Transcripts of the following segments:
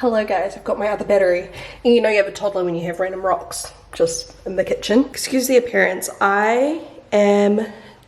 Hello guys, I've got my other battery. And you know you have a toddler when you have random rocks just in the kitchen. Excuse the appearance, I am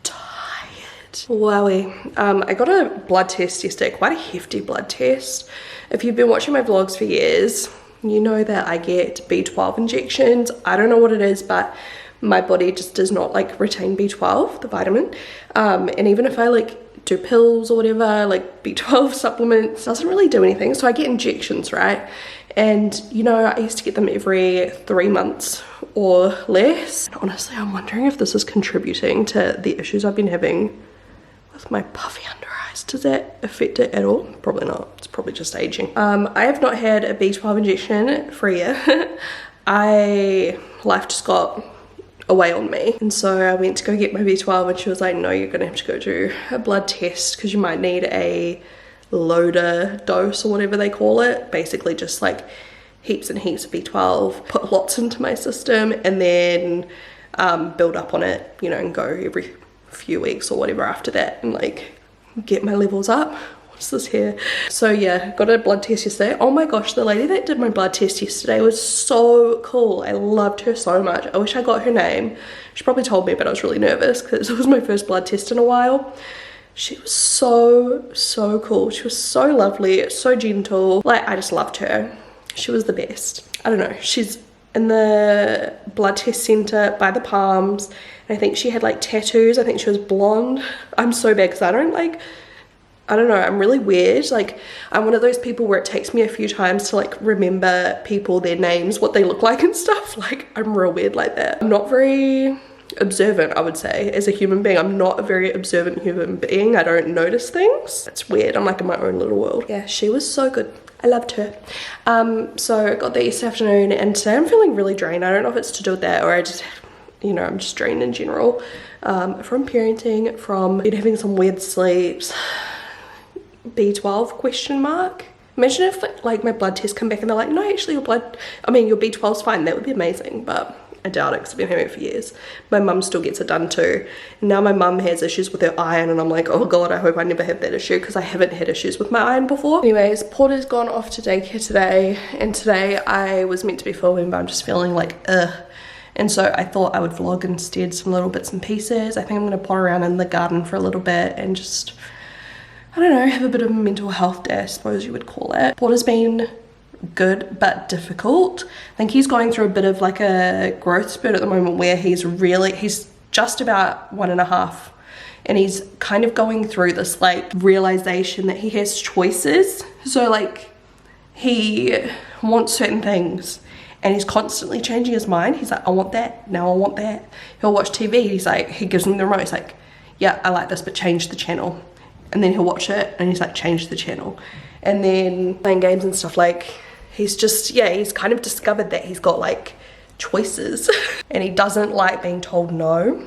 tired. Wowie. I got a blood test yesterday, quite a hefty blood test. If you've been watching my vlogs for years, you know that I get B12 injections. I don't know what it is, but my body just does not like retain B12, the vitamin. And even if I like do pills or whatever, like B12 supplements, doesn't really do anything. So I get injections, right? And you know, I used to get them every 3 months or less. Honestly, I'm wondering if this is contributing to the issues I've been having with my puffy under eyes. Does that affect it at all? Probably not. It's probably just aging. I have not had a B12 injection for a year. Life just got away on me, and so I went to go get my B12 and she was like, no, you're gonna have to go do a blood test because you might need a loader dose or whatever they call it. Basically just like heaps and heaps of B12, put lots into my system and then build up on it, you know, and go every few weeks or whatever after that and like get my levels up. What's this here? So yeah, got a blood test yesterday. Oh my gosh, the lady that did my blood test yesterday was so cool. I loved her so much. I wish I got her name. She probably told me, but I was really nervous because it was my first blood test in a while. She was so cool. She was so lovely, so gentle. Like, I just loved her. She was the best. I don't know, she's in the blood test center by the Palms. And I think she had like tattoos. I think she was blonde. I'm so bad because I don't know, I'm really weird. Like, I'm one of those people where it takes me a few times to like remember people, their names, what they look like and stuff. Like, I'm real weird like that. I'm not very observant, I would say, as a human being. I'm not a very observant human being. I don't notice things. It's weird. I'm like in my own little world. Yeah, she was so good. I loved her. So I got that yesterday afternoon and today I'm feeling really drained. I don't know if it's to do with that or I just, you know, I'm just drained in general. From parenting, from having some weird sleeps. B12 question mark. Imagine if like my blood tests come back and they're like, no, actually your B12's fine. That would be amazing, but I doubt it because I've been having it for years. My mum still gets it done too. And now my mum has issues with her iron and I'm like, oh god, I hope I never have that issue because I haven't had issues with my iron before. Anyways, Porter's gone off to daycare today and today I was meant to be filming but I'm just feeling like and so I thought I would vlog instead some little bits and pieces. I think I'm going to pot around in the garden for a little bit and just, I don't know, have a bit of a mental health day, I suppose you would call it. Porter's been good but difficult. I think he's going through a bit of like a growth spurt at the moment where he's just about 1.5 and he's kind of going through this like realization that he has choices. So like he wants certain things and he's constantly changing his mind. He's like, I want that, now I want that. He'll watch TV, he's like, he gives him the remote, he's like, yeah, I like this, but change the channel. And then he'll watch it and he's like, change the channel. And then playing games and stuff, like he's just, yeah, he's kind of discovered that he's got like choices and he doesn't like being told no.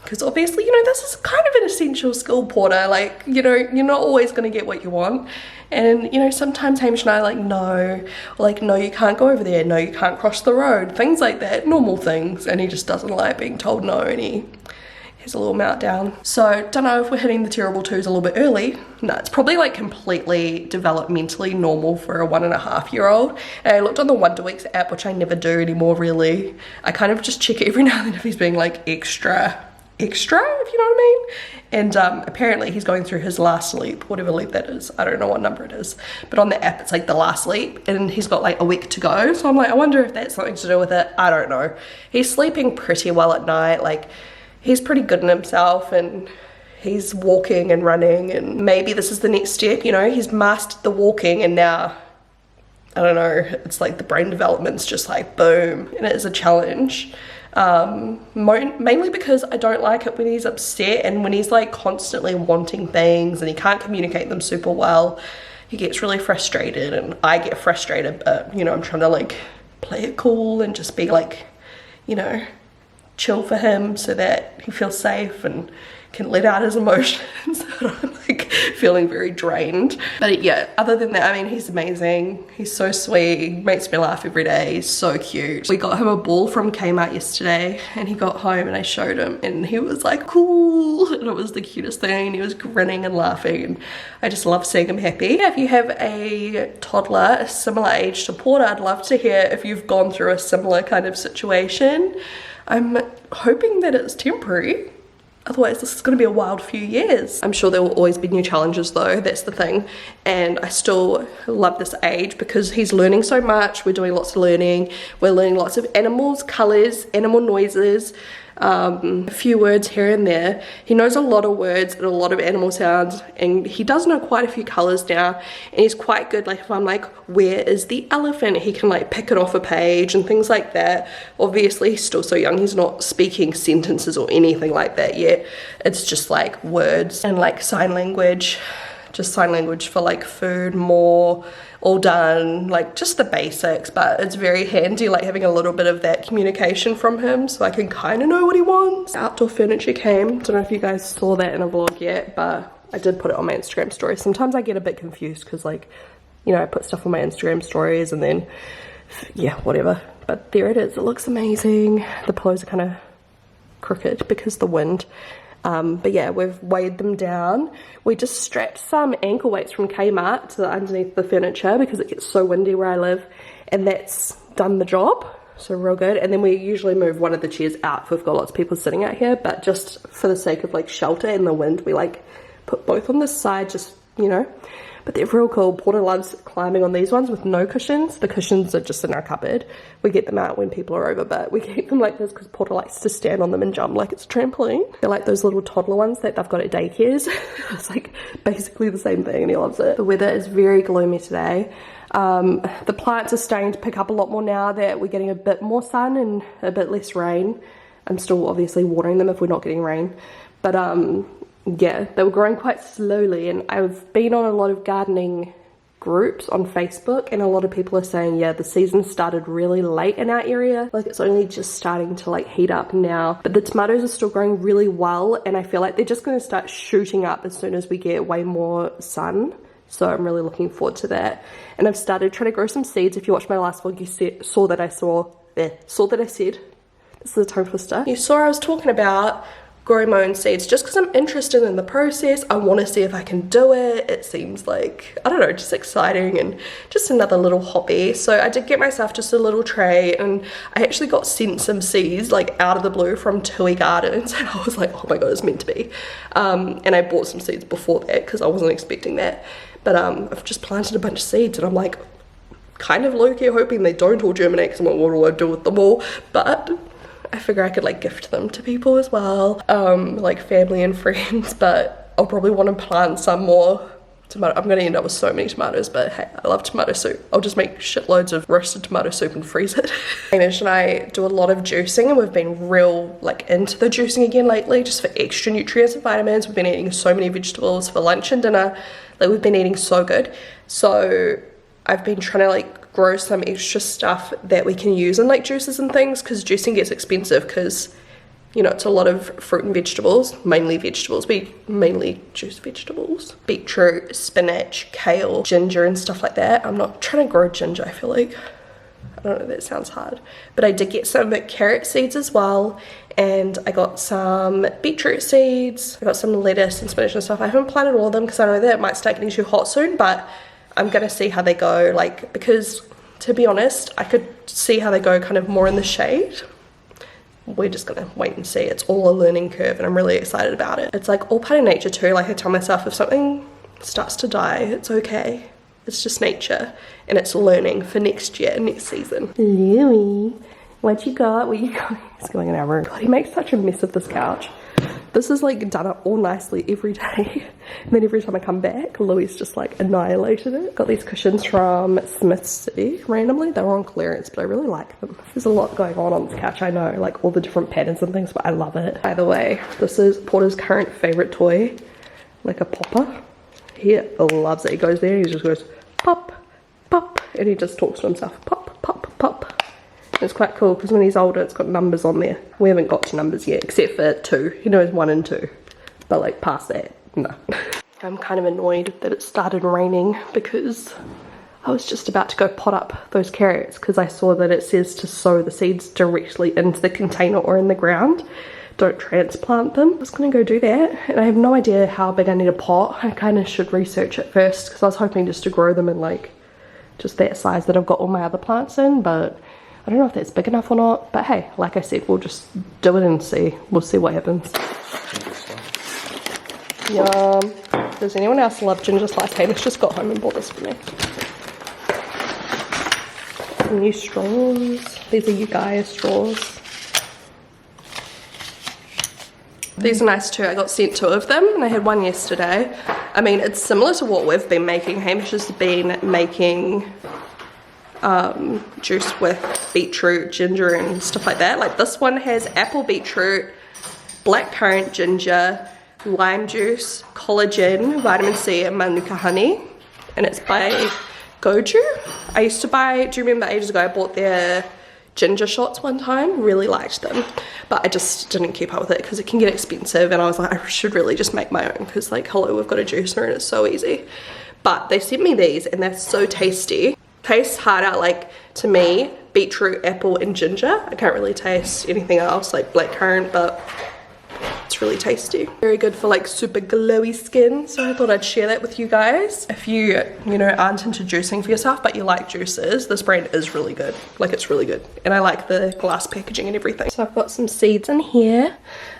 Because obviously, you know, this is kind of an essential skill, Porter. Like, you know, you're not always going to get what you want. And, you know, sometimes Hamish and I are like, no. Or like, no, you can't go over there. No, you can't cross the road. Things like that, normal things. And he just doesn't like being told no and he has a little meltdown. So don't know if we're hitting the terrible twos a little bit early. No, it's probably like completely developmentally normal for a 1.5-year-old. And I looked on the Wonder Weeks app, which I never do anymore really. I kind of just check it every now and then if he's being like extra, if you know what I mean. And apparently he's going through his last leap, whatever leap that is. I don't know what number it is, but on the app it's like the last leap and he's got like a week to go. So I'm like, I wonder if that's something to do with it. I don't know. He's sleeping pretty well at night. Like, he's pretty good in himself and he's walking and running and maybe this is the next step, you know, he's mastered the walking and now, I don't know, it's like the brain development's just like boom, and it is a challenge. Mainly because I don't like it when he's upset and when he's like constantly wanting things and he can't communicate them super well. He gets really frustrated and I get frustrated, but you know, I'm trying to like play it cool and just be like, you know, chill for him so that he feels safe and can let out his emotions. I'm like feeling very drained. But yeah, other than that, I mean, he's amazing. He's so sweet. He makes me laugh every day. He's so cute. We got him a ball from Kmart yesterday and he got home and I showed him and he was like, cool. And it was the cutest thing. He was grinning and laughing and I just love seeing him happy. Yeah, if you have a toddler a similar age to Porter, I'd love to hear if you've gone through a similar kind of situation. I'm hoping that it's temporary. Otherwise, this is going to be a wild few years. I'm sure there will always be new challenges though, that's the thing. And I still love this age because he's learning so much. We're doing lots of learning. We're learning lots of animals, colors, animal noises, a few words here and there. He knows a lot of words and a lot of animal sounds, and he does know quite a few colors now, and he's quite good. Like if I'm like, where is the elephant, he can like pick it off a page and things like that. Obviously he's still so young, he's not speaking sentences or anything like that yet. It's just like words and like sign language, just sign language for like food, more, all done, like just the basics. But it's very handy like having a little bit of that communication from him so I can kind of know what he wants. Outdoor furniture came. Don't know if you guys saw that in a vlog yet, but I did put it on my Instagram story. Sometimes I get a bit confused because like, you know, I put stuff on my Instagram stories and then yeah, whatever. But there it is. It looks amazing. The pillows are kind of crooked because of the wind. But yeah, we've weighed them down. We just strapped some ankle weights from Kmart to underneath the furniture because it gets so windy where I live, and that's done the job, so real good. And then we usually move one of the chairs out if we've got lots of people sitting out here, but just for the sake of like shelter in the wind, we like put both on this side, just, you know. But they're real cool. Porter loves climbing on these ones with no cushions. The cushions are just in our cupboard. We get them out when people are over, but we keep them like this because Porter likes to stand on them and jump like it's a trampoline. They're like those little toddler ones that they've got at daycares. It's like basically the same thing and he loves it. The weather is very gloomy today. The plants are starting to pick up a lot more now that we're getting a bit more sun and a bit less rain. I'm still obviously watering them if we're not getting rain. But yeah, they were growing quite slowly, and I've been on a lot of gardening groups on Facebook, and a lot of people are saying, yeah, the season started really late in our area. Like it's only just starting to like heat up now, but the tomatoes are still growing really well, and I feel like they're just going to start shooting up as soon as we get way more sun. So I'm really looking forward to that. And I've started trying to grow some seeds. If you watched my last vlog, you saw that I said, this is a tongue twister. You saw I was talking about growing my own seeds just because I'm interested in the process. I want to see if I can do it. It seems like, I don't know, just exciting and just another little hobby. So I did get myself just a little tray, and I actually got sent some seeds like out of the blue from Tui Gardens, and I was like, oh my god, it's meant to be. And I bought some seeds before that because I wasn't expecting that. But I've just planted a bunch of seeds, and I'm like kind of low-key hoping they don't all germinate because I'm like, what do I do with them all? But I figure I could like gift them to people as well, like family and friends. But I'll probably want to plant some more tomato. I'm going to end up with so many tomatoes, but hey, I love tomato soup. I'll just make shitloads of roasted tomato soup and freeze it. Hamish and I do a lot of juicing, and we've been real like into the juicing again lately, just for extra nutrients and vitamins. We've been eating so many vegetables for lunch and dinner. Like we've been eating so good. So I've been trying to like grow some extra stuff that we can use in like juices and things, because juicing gets expensive because, you know, it's a lot of fruit and vegetables, mainly vegetables. We mainly juice vegetables. Beetroot, spinach, kale, ginger and stuff like that. I'm not trying to grow ginger, I feel like. I don't know, that sounds hard. But I did get some carrot seeds as well, and I got some beetroot seeds. I got some lettuce and spinach and stuff. I haven't planted all of them because I know that it might start getting too hot soon, but I'm gonna see how they go, like, because to be honest, I could see how they go kind of more in the shade. We're just gonna wait and see. It's all a learning curve, and I'm really excited about it. It's like all part of nature too. Like I tell myself, if something starts to die, it's okay. It's just nature, and it's learning for next year, next season. Louie, what you got? What you got? He's going in our room. God, he makes such a mess of this couch. This is like done up all nicely every day, and then every time I come back, Louie's just like annihilated it. Got these cushions from Smith's City randomly. They were on clearance, but I really like them. There's a lot going on this couch, I know, like all the different patterns and things, but I love it. By the way, this is Porter's current favorite toy, like a popper. He loves it. He goes there and he just goes pop, pop, and he just talks to himself, pop, pop, pop. It's quite cool because when he's older, it's got numbers on there. We haven't got to numbers yet, except for 2. He knows 1 and 2. but like past that, no. I'm kind of annoyed that it started raining because I was just about to go pot up those carrots because I saw that it says to sow the seeds directly into the container or in the ground. Don't transplant them. I was gonna go do that, and I have no idea how big I need a pot. I kind of should research it first because I was hoping just to grow them in like just that size that I've got all my other plants in, but I don't know if that's big enough or not. But hey, like I said, we'll just do it and see. We'll see what happens. Yum. Does anyone else love ginger slice? Hamish just got home and bought this for me. Some new straws. These are Ugaya straws. These are nice too. I got sent 2 of them and I had one yesterday. I mean, it's similar to what we've been making. Hamish has been making juice with beetroot, ginger and stuff like that. Like this one has apple beetroot, blackcurrant ginger, lime juice, collagen, vitamin C and manuka honey. And it's by Goju. I used to buy, do you remember ages ago I bought their ginger shots one time? Really liked them, but I just didn't keep up with it because it can get expensive, and I was like, I should really just make my own because like, hello, we've got a juicer and it's so easy. But they sent me these and they're so tasty. Tastes harder, like to me, beetroot, apple and ginger. I can't really taste anything else like blackcurrant, but it's really tasty. Very good for like super glowy skin, so I thought I'd share that with you guys. If you know, aren't into juicing for yourself but you like juices, this brand is really good. Like it's really good, and I like the glass packaging and everything. So I've got some seeds in here.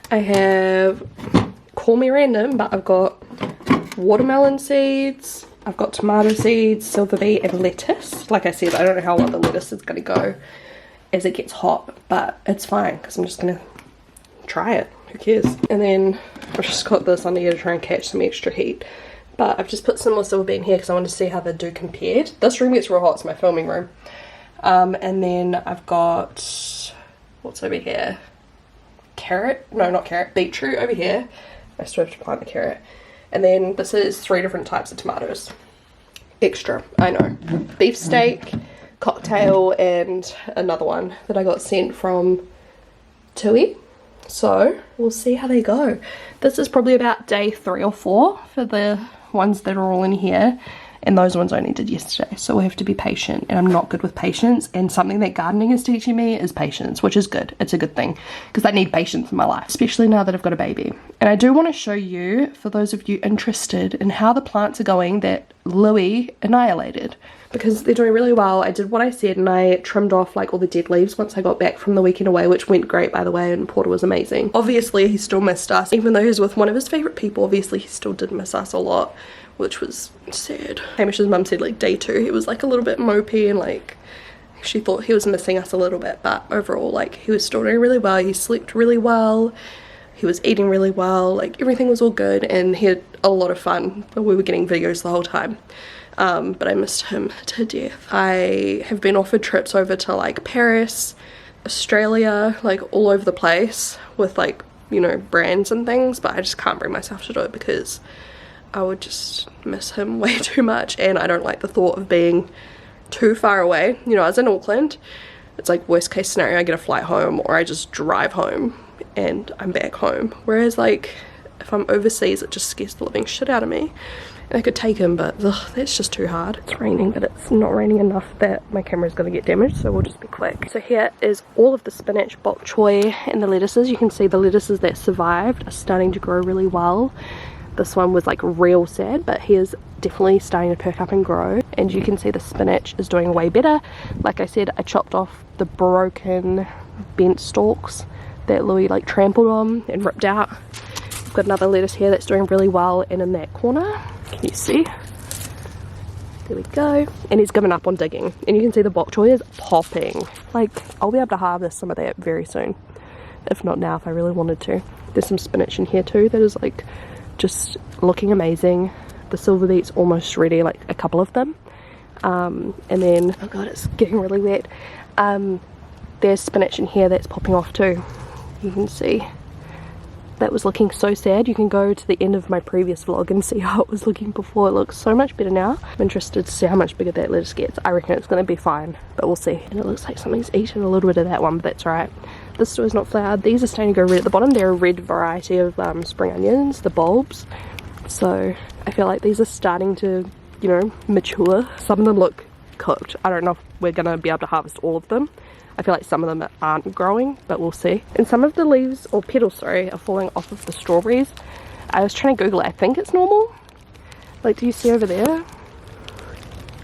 I have, call me random, but I've got watermelon seeds, I've got tomato seeds, silver beet and lettuce. Like I said, I don't know how well the lettuce is going to go as it gets hot, but it's fine because I'm just going to try it. Who cares? And then I've just got this under here to try and catch some extra heat. But I've just put some more silver beet in here because I want to see how they do compared. This room gets real hot, it's my filming room. And then I've got, what's over here? Carrot? No, not carrot. Beetroot over here. I still have to plant the carrot. And then this is 3 different types of tomatoes. Extra, I know. Beefsteak, cocktail, and another one that I got sent from Tui. So we'll see how they go. This is probably about day 3 or 4 for the ones that are all in here, and those ones I only did yesterday, so we have to be patient, and I'm not good with patience, and something that gardening is teaching me is patience, which is good. It's a good thing because I need patience in my life, especially now that I've got a baby. And I do want to show you, for those of you interested in how the plants are going that Louis annihilated, because they're doing really well. I did what I said and I trimmed off like all the dead leaves once I got back from the weekend away, which went great by the way, and Porter was amazing. Obviously he still missed us, even though he was with one of his favourite people. Obviously he still did miss us a lot, which was sad. Hamish's mum said like day 2 he was like a little bit mopey and like she thought he was missing us a little bit, but overall like he was still doing really well. He slept really well, he was eating really well, like everything was all good, and he had a lot of fun. We were getting videos the whole time. But I missed him to death. I have been offered trips over to like Paris, Australia, like all over the place with like, you know, brands and things, but I just can't bring myself to do it because I would just miss him way too much, and I don't like the thought of being too far away. You know, I was in Auckland, it's like worst case scenario I get a flight home or I just drive home and I'm back home, whereas like if I'm overseas it just scares the living shit out of me. I could take him, but ugh, that's just too hard. It's raining, but it's not raining enough that my camera's gonna get damaged, so we'll just be quick. So here is all of the spinach, bok choy, and the lettuces. You can see the lettuces that survived are starting to grow really well. This one was like real sad, but he is definitely starting to perk up and grow. And you can see the spinach is doing way better. Like I said, I chopped off the broken bent stalks that Louis like trampled on and ripped out. I've got another lettuce here that's doing really well, and in that corner, can you see? There we go. And he's given up on digging. And you can see the bok choy is popping. Like, I'll be able to harvest some of that very soon. If not now, if I really wanted to. There's some spinach in here too that is like just looking amazing. The silver beet's almost ready, like a couple of them. And then, oh god, it's getting really wet. There's spinach in here that's popping off too. You can see. that was looking so sad. You can go to the end of my previous vlog and see how it was looking before. It looks so much better now. I'm interested to see how much bigger that lettuce gets. I reckon it's going to be fine, but we'll see. And it looks like something's eaten a little bit of that one, but that's alright. This still is not flowered. These are starting to go red at the bottom. They're a red variety of spring onions, the bulbs. So I feel like these are starting to, you know, mature. Some of them look cooked. I don't know if we're going to be able to harvest all of them. I feel like some of them aren't growing, but we'll see. And some of the leaves, or petals, sorry, are falling off of the strawberries. I was trying to Google it. I think it's normal. Like, do you see over there?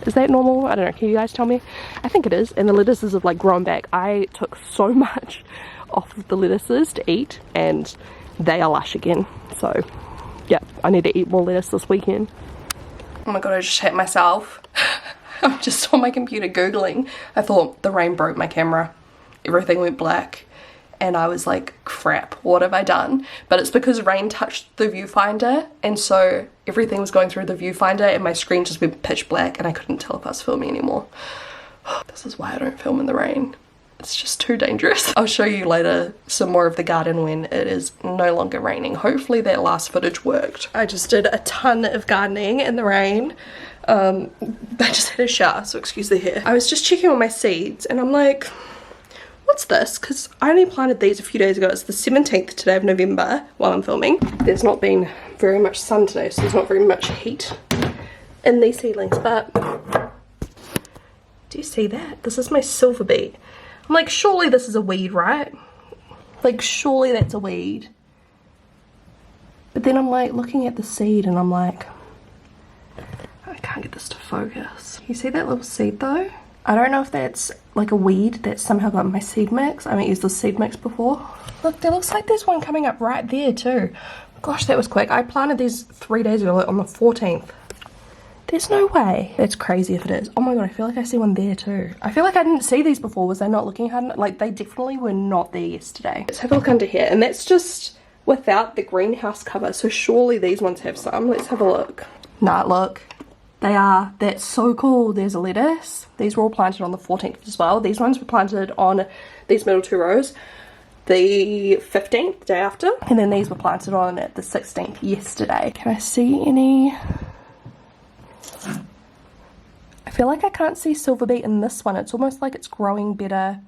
Is that normal? I don't know. Can you guys tell me? I think it is. And the lettuces have like grown back. I took so much off of the lettuces to eat, and they are lush again. So, yeah, I need to eat more lettuce this weekend. Oh my god, I just hit myself. I'm just on my computer Googling. I thought the rain broke my camera. Everything went black. And I was like, crap, what have I done? But it's because rain touched the viewfinder, and so everything was going through the viewfinder and my screen just went pitch black and I couldn't tell if I was filming anymore. This is why I don't film in the rain. It's just too dangerous. I'll show you later some more of the garden when it is no longer raining. Hopefully that last footage worked. I just did a ton of gardening in the rain. I just had a shower, so excuse the hair. I was just checking on my seeds and I'm like, what's this? Because I only planted these a few days ago. It's the 17th today of November while I'm filming. There's not been very much sun today, so there's not very much heat in these seedlings, but do you see that? This is my silver beet. I'm like, surely this is a weed, right? Like, surely that's a weed. But then I'm like looking at the seed and I'm like, I can't get this to focus. You see that little seed though? I don't know if that's like a weed that's somehow got in my seed mix. I haven't used this seed mix before. Look, there looks like there's one coming up right there too. Gosh, that was quick. I planted these 3 days ago, like on the 14th. There's no way. That's crazy if it is. Oh my god, I feel like I see one there too. I feel like I didn't see these before. Was I not looking hard enough? Like, they definitely were not there yesterday. Let's have a look under here. And that's just without the greenhouse cover. So surely these ones have some. Let's have a look. Nah, look. They are. That's so cool. There's a lettuce. These were all planted on the 14th as well. These ones were planted on these middle 2 rows the 15th, day after. And then these were planted on at the 16th yesterday. Can I see any? I feel like I can't see silver beet in this one. It's almost like it's growing better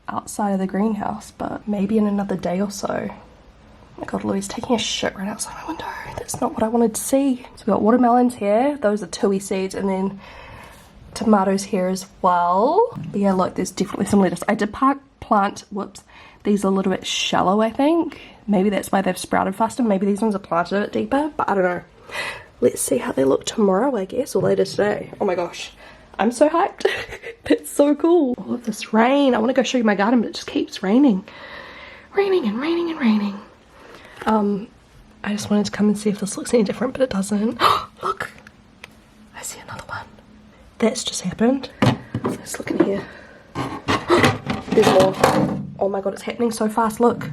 outside of the greenhouse, but maybe in another day or so. Oh my god, Louie's taking a shit right outside my window. That's not what I wanted to see. So we've got watermelons here. Those are tui seeds, and then tomatoes here as well. But yeah, look, there's definitely some lettuce. I did plant, whoops, these are a little bit shallow, I think. Maybe that's why they've sprouted faster. Maybe these ones are planted a bit deeper, but I don't know. Let's see how they look tomorrow, I guess, or later today. Oh my gosh, I'm so hyped. That's so cool. All of this rain. I want to go show you my garden, but it just keeps raining. Raining and raining and raining. I just wanted to come and see if this looks any different, but it doesn't. Look, I see another one. That's just happened. Let's look in here. There's more. Oh my god, it's happening so fast. Look,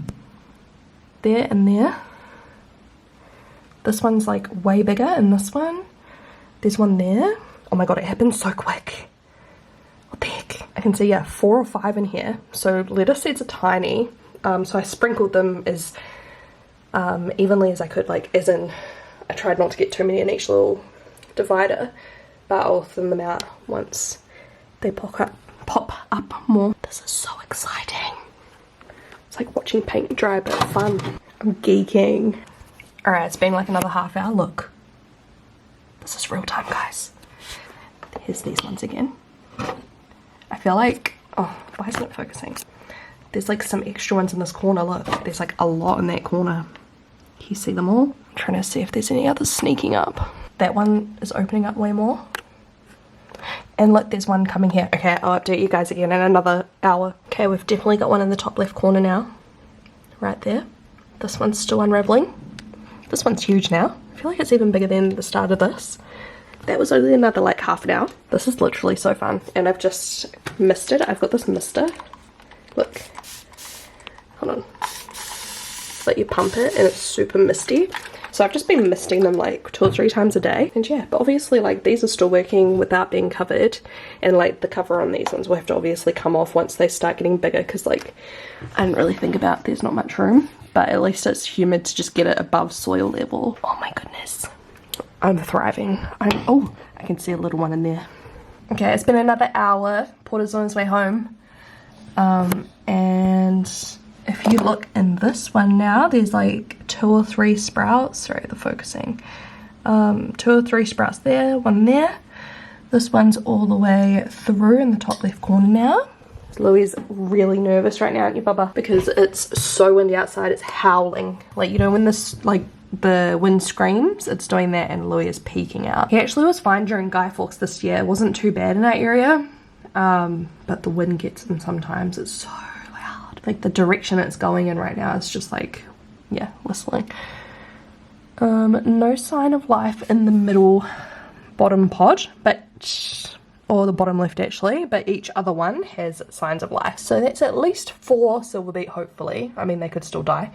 there and there. This one's like way bigger, and this one, there's one there. Oh my god, it happened so quick. What the heck? I can see, yeah, 4 or 5 in here. So lettuce seeds are tiny. So I sprinkled them as evenly as I could, like as in I tried not to get too many in each little divider, but I'll thin them out once they pop up more. This is so exciting. It's like watching paint dry, but fun. I'm geeking. Alright, it's been like another half hour. Look, this is real time, guys. Here's these ones again. I feel like, oh, why isn't it focusing? There's like some extra ones in this corner. Look, there's like a lot in that corner. Can you see them all? I'm trying to see if there's any others sneaking up. That one is opening up way more. And look, there's one coming here. Okay, I'll update you guys again in another hour. Okay, we've definitely got one in the top left corner now. Right there. This one's still unraveling. This one's huge now. I feel like it's even bigger than the start of this. That was only another like half an hour. This is literally so fun. And I've just misted. I've got this mister. Look. Hold on. Let you pump it and it's super misty. So I've just been misting them like 2 or 3 times a day. And yeah, but obviously like these are still working without being covered. And like the cover on these ones will have to obviously come off once they start getting bigger, because like I didn't really think about there's not much room. but at least it's humid to just get it above soil level. Oh my goodness, I'm thriving. Oh, I can see a little one in there. Okay, it's been another hour. Porter's on his way home, and if you look in this one now, there's like 2 or 3 sprouts. Sorry, the focusing. 2 or 3 sprouts there, one there. This one's all the way through in the top left corner now. Louis is really nervous right now, aren't you, Bubba? Because it's so windy outside, it's howling. Like, you know, when this, like, the wind screams, it's doing that, and Louis is peeking out. He actually was fine during Guy Fawkes this year. It wasn't too bad in that area, but the wind gets him sometimes. It's so loud. Like, the direction it's going in right now is just like, yeah, whistling. No sign of life in the middle bottom pod, or the bottom left actually, but each other one has signs of life. So that's at least 4 silver beet, hopefully. I mean, they could still die,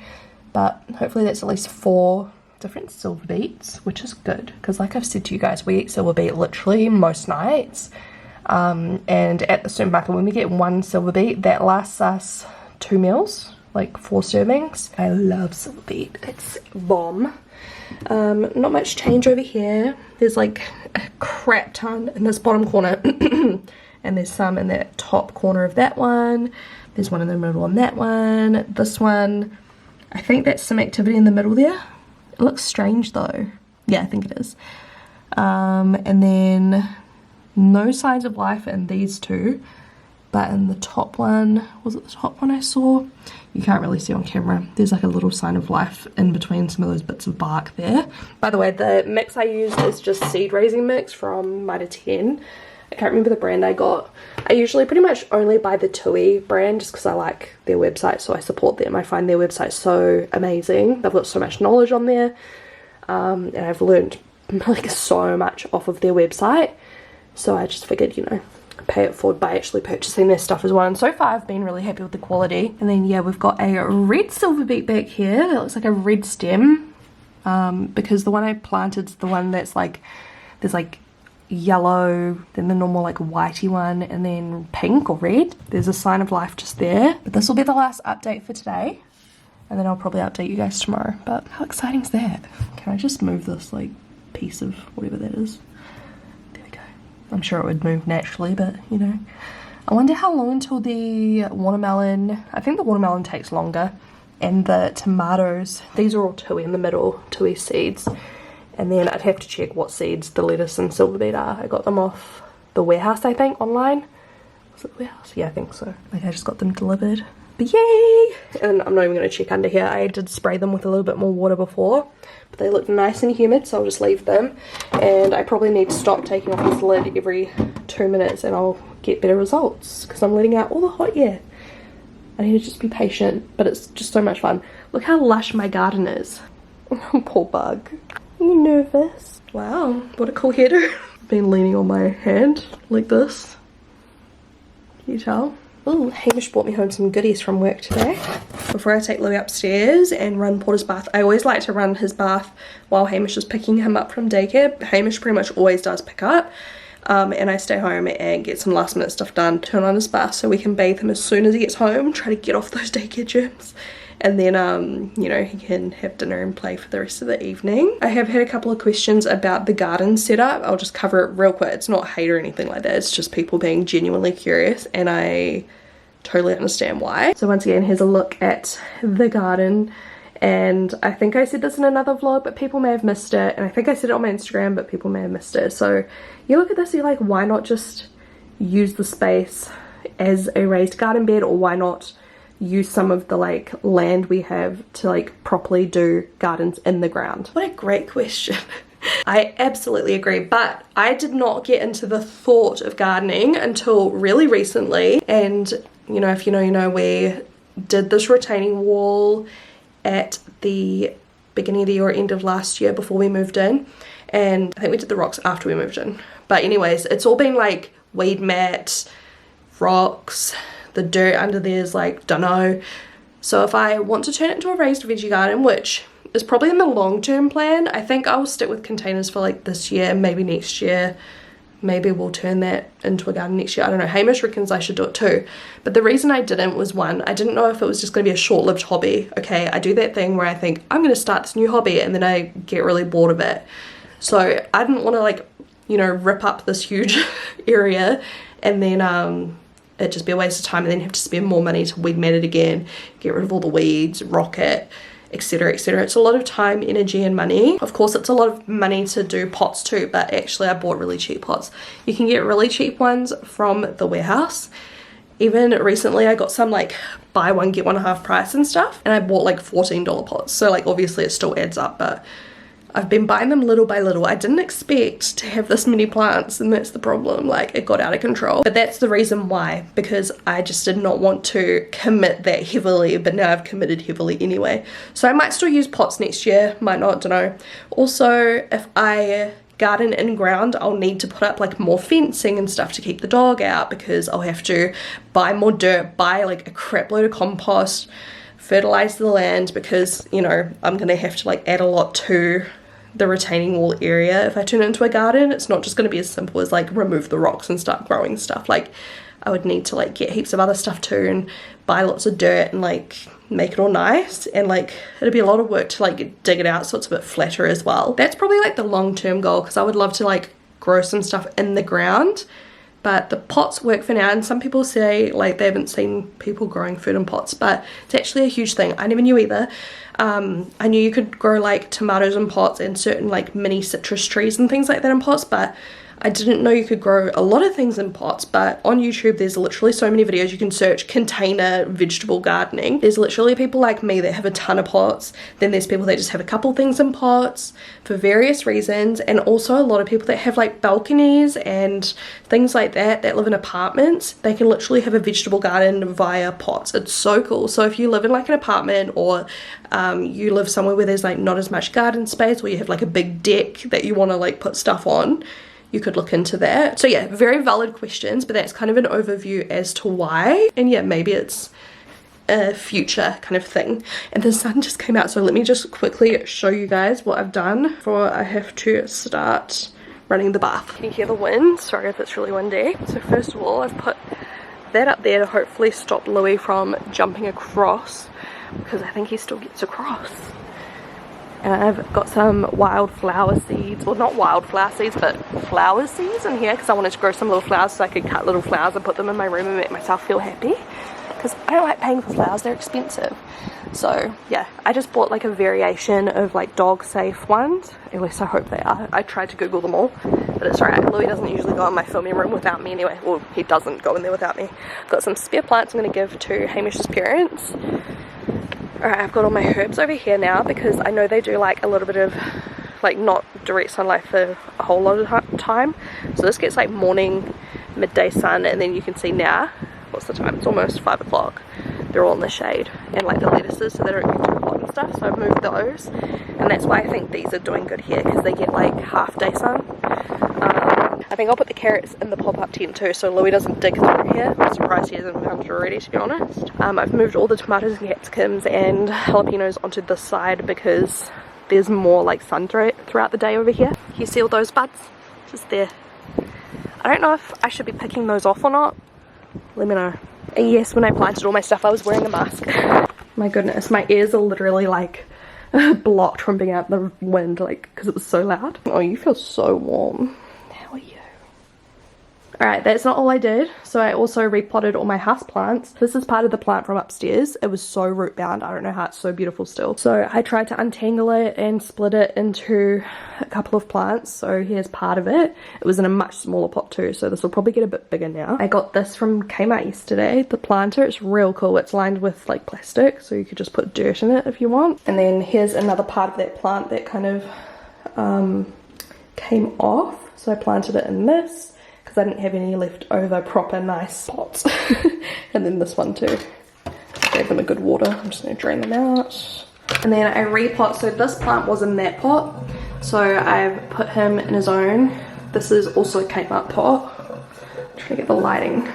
but hopefully that's at least 4 different silver beets, which is good, because like I've said to you guys, we eat silver beet literally most nights. And at the supermarket, when we get 1 silver beet, that lasts us 2 meals, like 4 servings. I love silver beet, it's bomb. Not much change over here. There's like a crap ton in this bottom corner and there's some in that top corner of that one. There's one in the middle on that one. This one, I think that's some activity in the middle there. It looks strange though. Yeah, I think it is. And then no signs of life in these 2, but in the top one, was it the top one I saw? You can't really see on camera. There's like a little sign of life in between some of those bits of bark there. By the way, the mix I used is just seed raising mix from Mitre 10. I can't remember the brand I got. I usually pretty much only buy the Tui brand just because I like their website, so I support them. I find their website so amazing. They've got so much knowledge on there, and I've learned like so much off of their website. So I just figured, you know, pay it forward by actually purchasing their stuff as well, and so far I've been really happy with the quality. And then yeah, we've got a red silver beet back here that looks like a red stem, because the one I planted is the one that's like, there's like yellow, then the normal like whitey one, and then pink or red. There's a sign of life just there. But this will be the last update for today, and then I'll probably update you guys tomorrow. But how exciting is that? Can I just move this like piece of whatever that is? I'm sure it would move naturally, but you know. I wonder how long until the watermelon, I think the watermelon takes longer, and the tomatoes, these are all Tui in the middle, Tui seeds. And then I'd have to check what seeds the lettuce and silver beet are. I got them off the warehouse, I think, online. Was it the warehouse? Yeah, I think so. Like I just got them delivered. But yay! And I'm not even going to check under here. I did spray them with a little bit more water before, but they look nice and humid, so I'll just leave them. And I probably need to stop taking off this lid every 2 minutes and I'll get better results, because I'm letting out all the hot air. I need to just be patient, but it's just so much fun. Look how lush my garden is. Poor bug. Are you nervous? Wow, what a cool header. I've been leaning on my hand like this. Can you tell? Oh, Hamish brought me home some goodies from work today. Before I take Louis upstairs and run Porter's bath, I always like to run his bath while Hamish is picking him up from daycare. Hamish pretty much always does pick up, and I stay home and get some last minute stuff done, turn on his bath so we can bathe him as soon as he gets home, try to get off those daycare germs. And then, you know, he can have dinner and play for the rest of the evening. I have had a couple of questions about the garden setup. I'll just cover it real quick. It's not hate or anything like that. It's just people being genuinely curious, and I totally understand why. So once again, here's a look at the garden. And I think I said this in another vlog, but people may have missed it. And I think I said it on my Instagram, but people may have missed it. So you look at this, you're like, why not just use the space as a raised garden bed, or why not use some of the like land we have to like properly do gardens in the ground? What a great question. I absolutely agree, but I did not get into the thought of gardening until really recently. And you know, if you know, you know, we did this retaining wall at the beginning of the year or end of last year before we moved in, and I think we did the rocks after we moved in. But anyways, it's all been like weed mat, rocks, the dirt under there is like dunno. So if I want to turn it into a raised veggie garden, which is probably in the long-term plan, I think I'll stick with containers for like this year, maybe next year, maybe we'll turn that into a garden next year. I don't know. Hamish reckons I should do it too. But the reason I didn't was, one, I didn't know if it was just going to be a short-lived hobby. Okay, I do that thing where I think I'm going to start this new hobby and then I get really bored of it. So I didn't want to, like, you know, rip up this huge area and then it'd just be a waste of time and then have to spend more money to weed mat it again, get rid of all the weeds, rock it, etc, etc. It's a lot of time, energy and money. Of course it's a lot of money to do pots too, but actually I bought really cheap pots. You can get really cheap ones from the warehouse. Even recently I got some like buy one get one half price and stuff, and I bought like $14 pots, so like obviously it still adds up, but I've been buying them little by little. I didn't expect to have this many plants, and that's the problem. Like, it got out of control. But that's the reason why, because I just did not want to commit that heavily, but now I've committed heavily anyway. So I might still use pots next year, might not, don't know. Also, if I garden in ground, I'll need to put up like more fencing and stuff to keep the dog out, because I'll have to buy more dirt, buy like a crap load of compost, fertilize the land, because, you know, I'm gonna have to like add a lot to the retaining wall area if I turn it into a garden. It's not just going to be as simple as like remove the rocks and start growing stuff. Like, I would need to like get heaps of other stuff too and buy lots of dirt and like make it all nice, and like it'd be a lot of work to like dig it out so it's a bit flatter as well. That's probably like the long-term goal, because I would love to like grow some stuff in the ground, but the pots work for now. And some people say like they haven't seen people growing food in pots, but it's actually a huge thing. I never knew either. I knew you could grow like tomatoes in pots and certain like mini citrus trees and things like that in pots, but I didn't know you could grow a lot of things in pots. But on YouTube there's literally so many videos. You can search container vegetable gardening. There's literally people like me that have a ton of pots, then there's people that just have a couple things in pots for various reasons, and also a lot of people that have like balconies and things like that that live in apartments. They can literally have a vegetable garden via pots. It's so cool. So if you live in like an apartment, or you live somewhere where there's like not as much garden space, or you have like a big deck that you want to like put stuff on, you could look into that. So yeah, very valid questions, but that's kind of an overview as to why. And yeah, maybe it's a future kind of thing. And the sun just came out, so let me just quickly show you guys what I've done before I have to start running the bath. Can you hear the wind? Sorry if it's really windy. So first of all, I've put that up there to hopefully stop Louis from jumping across, because I think he still gets across. And I've got some wildflower seeds, well not wildflower seeds, but flower seeds in here, because I wanted to grow some little flowers so I could cut little flowers and put them in my room and make myself feel happy, because I don't like paying for flowers, they're expensive. So yeah, I just bought like a variation of like dog safe ones, at least I hope they are. I tried to Google them all, but it's alright. Louis doesn't usually go in my filming room without me anyway. Well, he doesn't go in there without me. I've got some spare plants I'm going to give to Hamish's parents. Alright, I've got all my herbs over here now, because I know they do like a little bit of like not direct sunlight for a whole lot of time. So this gets like morning, midday sun, and then you can see now, what's the time? It's almost 5 o'clock. They're all in the shade, and like the lettuces, so they don't get too hot and stuff. So I've moved those, and that's why I think these are doing good here, because they get like half day sun. I think I'll put the carrots in the pop-up tent too, so Louis doesn't dig through here. I'm surprised he hasn't found it already, to be honest. I've moved all the tomatoes and capsicums and jalapenos onto this side, because there's more like sun throughout the day over here. You see all those buds? Just there. I don't know if I should be picking those off or not. Let me know. And yes, when I planted all my stuff I was wearing a mask. My goodness, my ears are literally like blocked from being out in the wind, like, because it was so loud. Oh, you feel so warm. How are you? Alright, that's not all I did. So I also repotted all my house plants. This is part of the plant from upstairs. It was so root bound. I don't know how it's so beautiful still. So I tried to untangle it and split it into a couple of plants. So here's part of it. It was in a much smaller pot too, so this will probably get a bit bigger now. I got this from Kmart yesterday. The planter, it's real cool. It's lined with like plastic, so you could just put dirt in it if you want. And then here's another part of that plant that kind of came off. So I planted it in this, because I didn't have any left over proper nice pots. And then this one too. Gave them a good water. I'm just going to drain them out. And then I repot. So this plant was in that pot, so I've put him in his own. This is also a Kmart pot. I'm trying to get the lighting.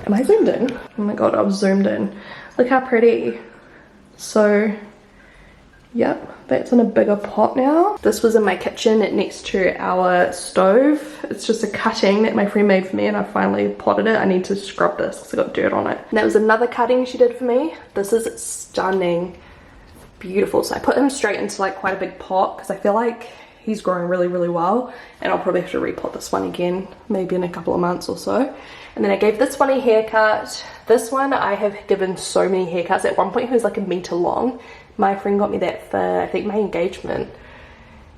Am I zoomed in? Oh my god, I was zoomed in. Look how pretty. So Yep, that's in a bigger pot now. This was in my kitchen next to our stove. It's just a cutting that my friend made for me and I finally potted it. I need to scrub this because I got dirt on it. And that was another cutting she did for me. This is stunning. Beautiful. So I put him straight into like quite a big pot because I feel like he's growing really, really well. And I'll probably have to repot this one again, maybe in a couple of months or so. And then I gave this one a haircut. This one I have given so many haircuts. At one point he was like 1 meter long. My friend got me that for, I think, my engagement.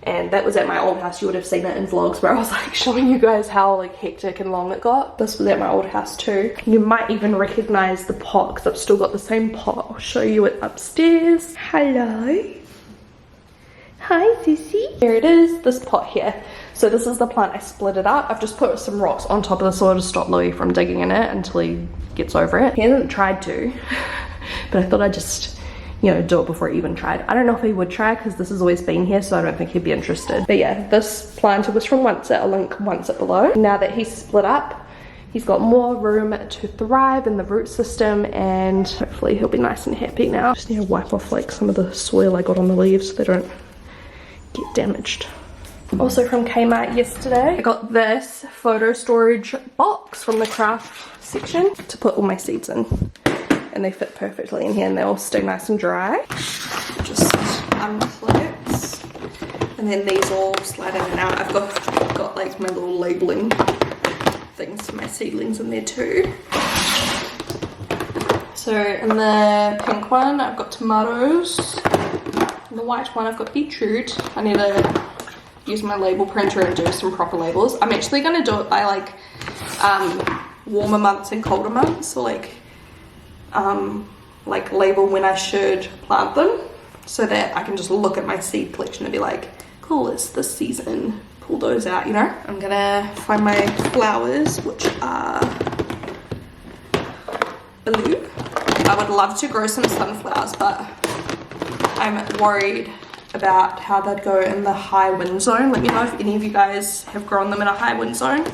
And that was at my old house. You would have seen it in vlogs where I was like showing you guys how like hectic and long it got. This was at my old house too. You might even recognize the pot because I've still got the same pot. I'll show you it upstairs. Hello. Hi, Sissy. Here it is, this pot here. So this is the plant. I split it up. I've just put some rocks on top of the soil to stop Louis from digging in it until he gets over it. He hasn't tried to, but I thought I'd just, you know, do it before he even tried. I don't know if he would try because this has always been here, so I don't think he'd be interested. But yeah, this planter was from Once It. I'll link Once It below. Now that he's split up, he's got more room to thrive in the root system and hopefully he'll be nice and happy now. Just need to wipe off like some of the soil I got on the leaves so they don't get damaged. Also from Kmart yesterday, I got this photo storage box from the craft section to put all my seeds in. And they fit perfectly in here and they all stay nice and dry. Just unclips. And then these all slide in and out. I've got like my little labeling things for my seedlings in there too. So in the pink one, I've got tomatoes. In the white one, I've got beetroot. I need to use my label printer and do some proper labels. I'm actually going to do it by like warmer months and colder months. So like label when I should plant them so that I can just look at my seed collection and be like, cool, it's this season. Pull those out, you know? I'm gonna find my flowers, which are blue. I would love to grow some sunflowers, but I'm worried about how they'd go in the high wind zone. Let me know if any of you guys have grown them in a high wind zone.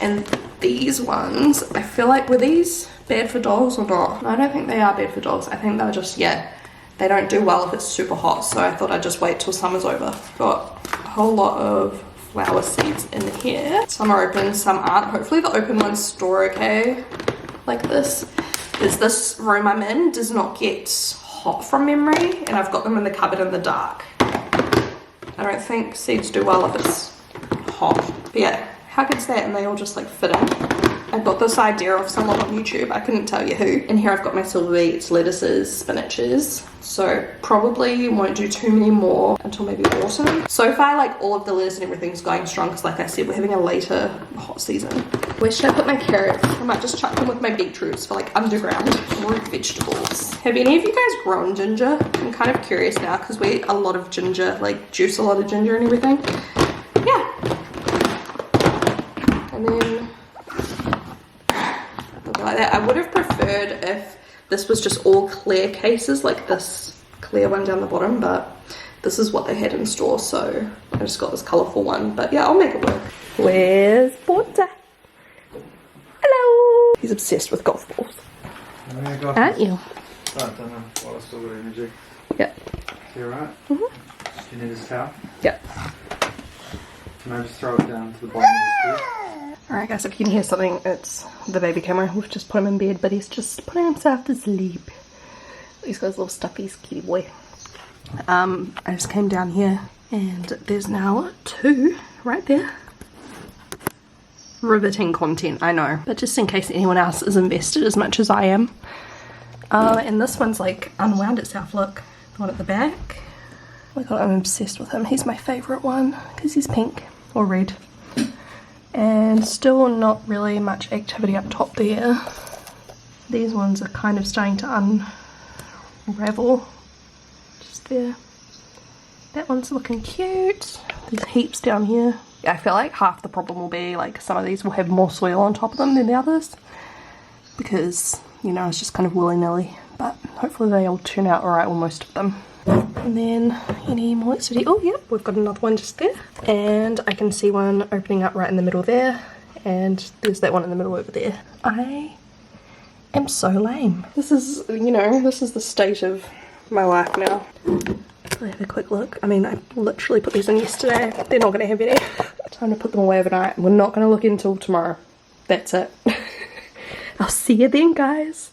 And these ones, I feel like, were these bad for dogs or not? I don't think they are bad for dogs. I think they're just, yeah, they don't do well if it's super hot. So I thought I'd just wait till summer's over. Got a whole lot of flower seeds in here. Some are open, some aren't. Hopefully the open ones store okay like this. Because this room I'm in does not get hot from memory, and I've got them in the cupboard in the dark. I don't think seeds do well if it's hot. But yeah, how good's that? And they all just like fit in. I got this idea of someone on YouTube, I couldn't tell you who. And here I've got my silver beets, lettuces, spinaches. So probably won't do too many more until maybe autumn. So far, like all of the lettuce and everything's going strong because like I said, we're having a later hot season. Where should I put my carrots? I might just chuck them with my beetroots for like underground root vegetables. Have any of you guys grown ginger? I'm kind of curious now because we eat a lot of ginger, like juice a lot of ginger and everything. Yeah. And then like that. I would have preferred if this was just all clear cases like this clear one down the bottom, but this is what they had in store, so I just got this colourful one. But yeah, I'll make it work. Where's Porter? Hello! He's obsessed with golf balls. Aren't you? I don't know while I still got energy. Yeah. You alright? Mm-hmm. Do you need this towel? Yeah. Can I just throw it down to the bottom of the stool? Alright guys, if you can hear something, it's the baby camera. We've just put him in bed, but he's just putting himself to sleep. He's got his little stuffies, kitty boy. I just came down here and there's now 2 right there. Riveting content, I know, but just in case anyone else is invested as much as I am. And this one's like unwound itself, look. The one at the back. Oh my god, I'm obsessed with him. He's my favourite one because he's pink or red. And still not really much activity up top there. These ones are kind of starting to unravel. Just there. That one's looking cute. There's heaps down here. I feel like half the problem will be like some of these will have more soil on top of them than the others. Because, you know, it's just kind of willy-nilly. But hopefully they all turn out alright, or most of them. And then any more activity. Oh yep, we've got another one just there. And I can see one opening up right in the middle there. And there's that one in the middle over there. I am so lame. This is, you know, this is the state of my life now. quickly have a quick look. I mean, I literally put these on yesterday. They're not going to have any. Time to put them away overnight. We're not going to look until tomorrow. That's it. I'll see you then, guys.